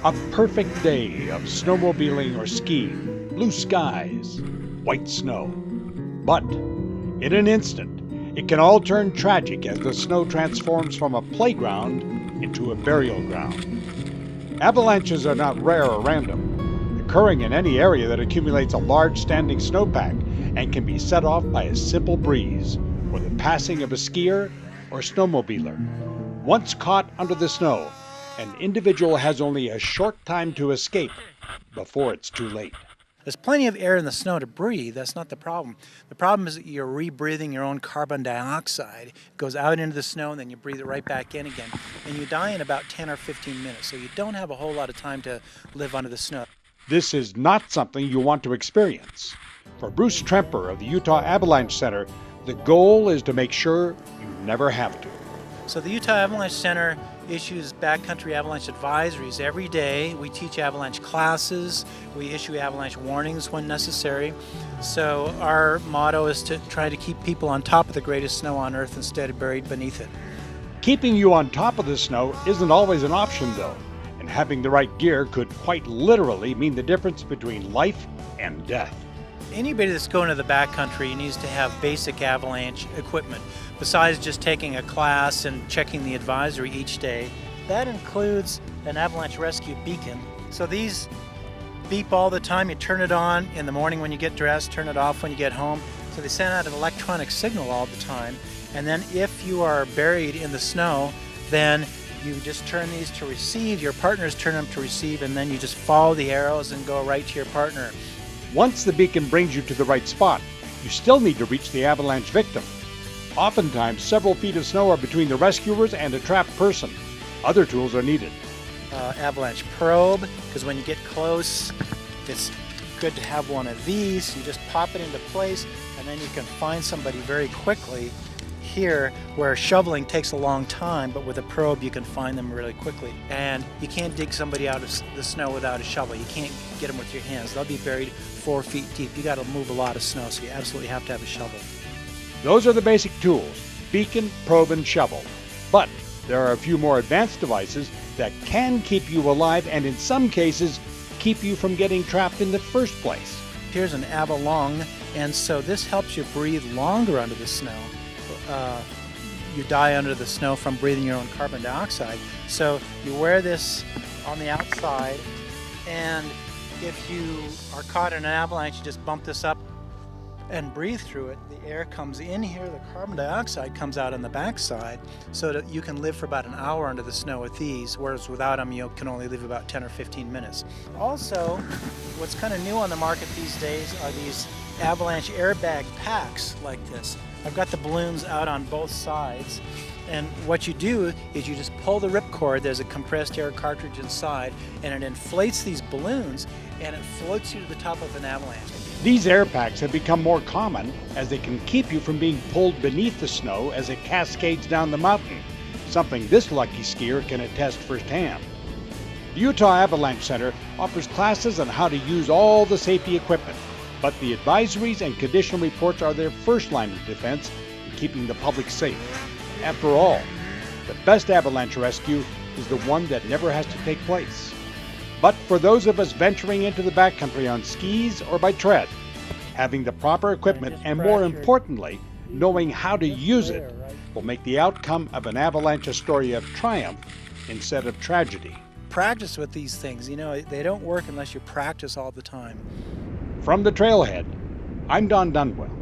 A perfect day of snowmobiling or skiing, blue skies, white snow. But in an instant, it can all turn tragic as the snow transforms from a playground into a burial ground. Avalanches are not rare or random, occurring in any area that accumulates a large standing snowpack and can be set off by a simple breeze or the passing of a skier or snowmobiler. Once caught under the snow, an individual has only a short time to escape before it's too late. There's plenty of air in the snow to breathe. That's not the problem. The problem is that you're rebreathing your own carbon dioxide. It goes out into the snow and then you breathe it right back in again. And you die in about 10 or 15 minutes. So you don't have a whole lot of time to live under the snow. This is not something you want to experience. For Bruce Tremper of the Utah Avalanche Center, the goal is to make sure you never have to. So the Utah Avalanche Center issues backcountry avalanche advisories every day. We teach avalanche classes. We issue avalanche warnings when necessary. So our motto is to try to keep people on top of the greatest snow on earth instead of buried beneath it. Keeping you on top of the snow isn't always an option though, and having the right gear could quite literally mean the difference between life and death. Anybody that's going to the backcountry needs to have basic avalanche equipment. Besides just taking a class and checking the advisory each day, that includes an avalanche rescue beacon. So these beep all the time. You turn it on in the morning when you get dressed, turn it off when you get home. So they send out an electronic signal all the time. And then if you are buried in the snow, then you just turn these to receive, your partners turn them to receive, and then you just follow the arrows and go right to your partner. Once the beacon brings you to the right spot, you still need to reach the avalanche victim. Oftentimes, several feet of snow are between the rescuers and a trapped person. Other tools are needed. Avalanche probe, because when you get close, it's good to have one of these. You just pop it into place, and then you can find somebody very quickly. Here, where shoveling takes a long time, but with a probe you can find them really quickly. And you can't dig somebody out of the snow without a shovel. You can't get them with your hands. They'll be buried 4 feet deep. You got to move a lot of snow, so you absolutely have to have a shovel. Those are the basic tools: beacon, probe, and shovel. But there are a few more advanced devices that can keep you alive and in some cases keep you from getting trapped in the first place. Here's an Avalanch, and so this helps you breathe longer under the snow. You die under the snow from breathing your own carbon dioxide. So you wear this on the outside, and if you are caught in an avalanche, you just bump this up and breathe through it. The air comes in here, the carbon dioxide comes out on the backside, so that you can live for about an hour under the snow with these, whereas without them you can only live about 10 or 15 minutes. Also, what's kind of new on the market these days are these avalanche airbag packs like this. I've got the balloons out on both sides, and what you do is you just pull the ripcord. There's a compressed air cartridge inside, and it inflates these balloons and it floats you to the top of an avalanche. These air packs have become more common as they can keep you from being pulled beneath the snow as it cascades down the mountain, something this lucky skier can attest firsthand. The Utah Avalanche Center offers classes on how to use all the safety equipment, but the advisories and condition reports are their first line of defense in keeping the public safe. After all, the best avalanche rescue is the one that never has to take place. But for those of us venturing into the backcountry on skis or by tread, having the proper equipment and, more importantly, knowing how to use it will make the outcome of an avalanche a story of triumph instead of tragedy. Practice with these things. You know, they don't work unless you practice all the time. From the Trailhead, I'm Don Dunwell.